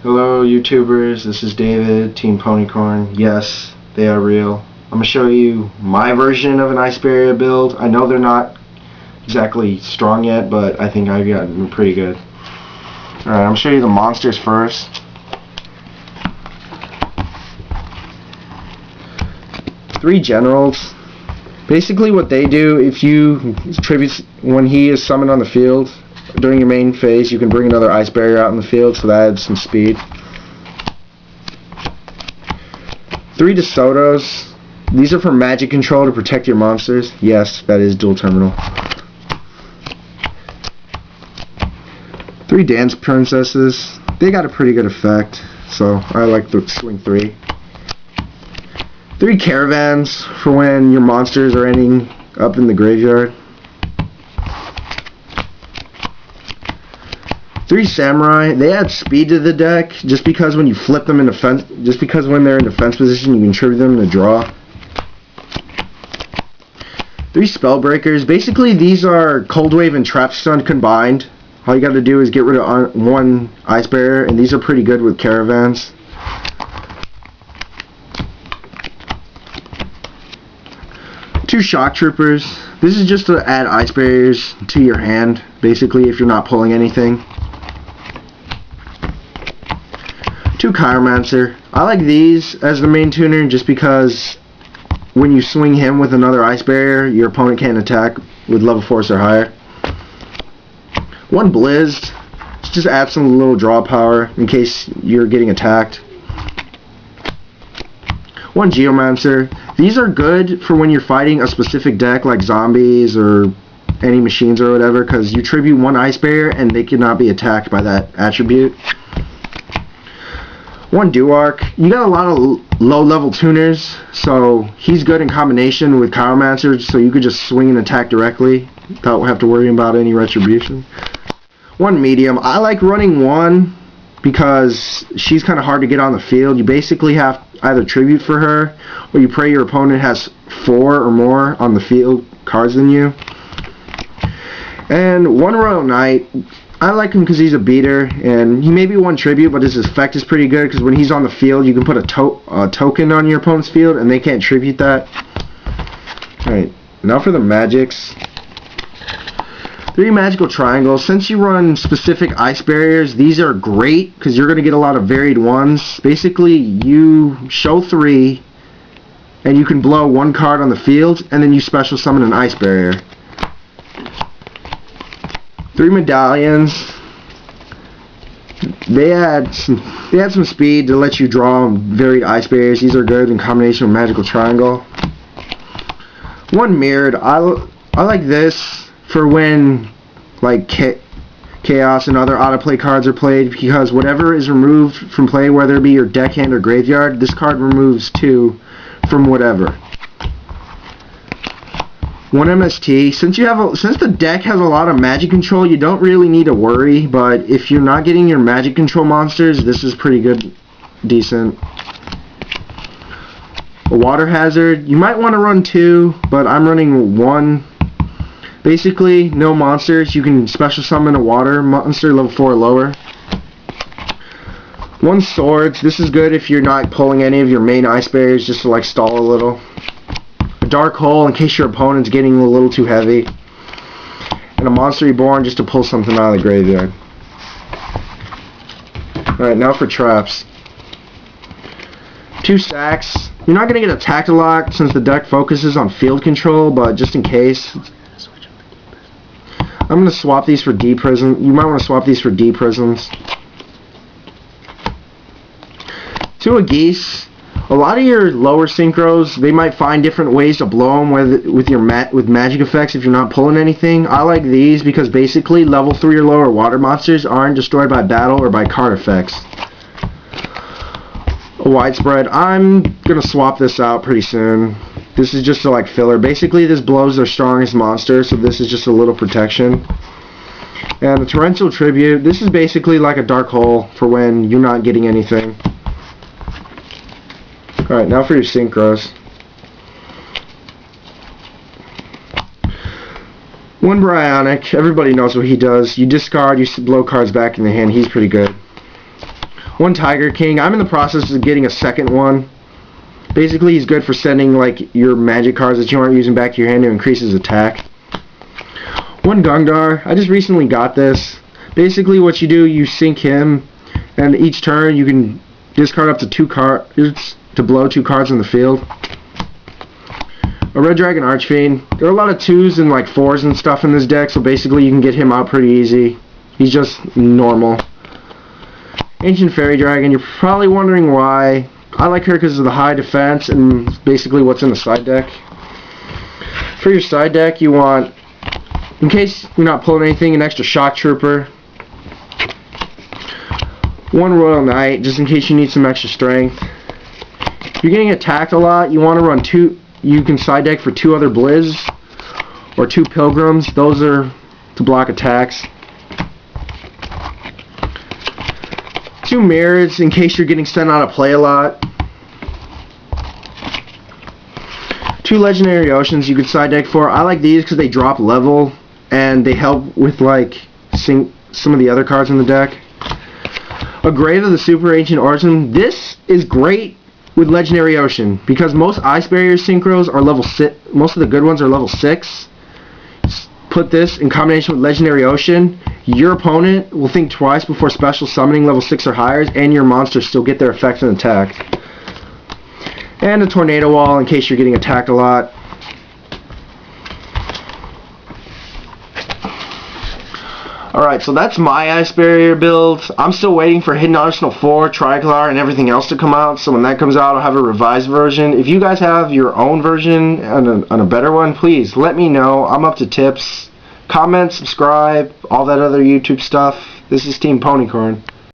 Hello YouTubers, this is David, Team Ponycorn. Yes, they are real. I'm going to show you my version of an Ice Barrier build. I know they're not exactly strong yet, but I think I've gotten pretty good. Alright, I'm going to show you the monsters first. Three generals. Basically what they do, if you tribute when he is summoned on the field, during your main phase, you can bring another Ice Barrier out in the field, so that adds some speed. 3 DeSotos. These are for magic control to protect your monsters. Yes, that is dual terminal. 3 Dance Princesses. They got a pretty good effect, so I like the swing 3. 3 Caravans for when your monsters are ending up in the graveyard. 3 Samurai. They add speed to the deck just because when you flip them in defense, just because when they're in defense position, you can tribute them to draw. 3 Spellbreakers. Basically, these are Cold Wave and Trap Stun combined. All you got to do is get rid of one Ice Barrier, and these are pretty good with Caravans. 2 Shock Troopers. This is just to add Ice Barriers to your hand, basically, if you're not pulling anything. 2 Chiromancer. I like these as the main tuner just because when you swing him with another Ice Barrier, your opponent can't attack with level 4s or higher. 1 Blizz. Just add some little draw power in case you're getting attacked. 1 Geomancer. These are good for when you're fighting a specific deck like zombies or any machines or whatever, because you tribute 1 Ice Barrier and they cannot be attacked by that attribute. 1 Duark. You got a lot of low level tuners, so he's good in combination with Chiromancer, so you could just swing and attack directly without having to worry about any retribution. 1 Medium. I like running 1 because she's kind of hard to get on the field. You basically have either tribute for her or you pray your opponent has 4 or more on the field cards than you. And 1 Royal Knight. I like him because he's a beater, and he may be 1 tribute, but his effect is pretty good because when he's on the field, you can put a token on your opponent's field, and they can't tribute that. Alright, now for the magics. 3 Magical Triangles. Since you run specific Ice Barriers, these are great because you're going to get a lot of varied ones. Basically, you show 3, and you can blow 1 card on the field, and then you special summon an Ice Barrier. 3 Medallions. They add some speed to let you draw varied Ice Barriers. These are good in combination with Magical Triangle. 1 Mirrored. I like this for when like Chaos and other auto-play cards are played, because whatever is removed from play, whether it be your deckhand or graveyard, this card removes 2 from whatever. 1 MST. Since the deck has a lot of magic control, you don't really need to worry, but if you're not getting your magic control monsters, this is pretty good, decent. A Water Hazard. You might want to run 2, but I'm running 1. Basically, no monsters. You can special summon a water monster level 4 or lower. 1 Swords. This is good if you're not pulling any of your main Ice Barriers, just to like stall a little. Dark Hole in case your opponent's getting a little too heavy, and a Monster Reborn just to pull something out of the graveyard. Alright, now for traps. 2 Stacks. You're not going to get attacked a lot since the deck focuses on field control, but just in case, I'm going to swap these for D Prism. You might want to swap these for D Prisms. 2 Geese. A lot of your lower synchros, they might find different ways to blow them with magic effects if you're not pulling anything. I like these because basically level 3 or lower water monsters aren't destroyed by battle or by card effects. A Widespread. I'm going to swap this out pretty soon. This is just a like filler. Basically this blows their strongest monster, so this is just a little protection. And the Torrential Tribute. This is basically like a Dark Hole for when you're not getting anything. Alright, now for your synchros. 1 Bryonic. Everybody knows what he does. You discard, you blow cards back in the hand. He's pretty good. One Tiger King. I'm in the process of getting a second one. Basically, he's good for sending like your magic cards that you aren't using back to your hand to increase his attack. One Gungdar. I just recently got this. Basically, what you do, you sync him, and each turn you can discard up to 2 cards to blow 2 cards in the field. A Red Dragon Archfiend. There are a lot of 2s and like 4s and stuff in this deck, so basically you can get him out pretty easy. He's just normal. Ancient Fairy Dragon. You're probably wondering why. I like her because of the high defense and basically what's in the side deck. For your side deck, you want, in case you're not pulling anything, an extra Shock Trooper. One Royal Knight, just in case you need some extra strength. If you're getting attacked a lot, you want to run 2. You can side deck for 2 other Blizz or 2 Pilgrims. Those are to block attacks. 2 Mirrors in case you're getting sent out of play a lot. 2 Legendary Oceans you could side deck for. I like these because they drop level and they help with like some of the other cards in the deck. A Grave of the Super Ancient Origin. This is great with Legendary Ocean because most Ice Barrier Synchros are level 6. Most of the good ones are level 6. Put this in combination with Legendary Ocean. Your opponent will think twice before special summoning level 6 or higher, and your monsters still get their effects and attack. And a Tornado Wall in case you're getting attacked a lot. Alright, so that's my Ice Barrier build. I'm still waiting for Hidden Arsenal 4, Tricolor, and everything else to come out. So when that comes out, I'll have a revised version. If you guys have your own version and a better one, please let me know. I'm up to tips. Comment, subscribe, all that other YouTube stuff. This is Team Ponycorn.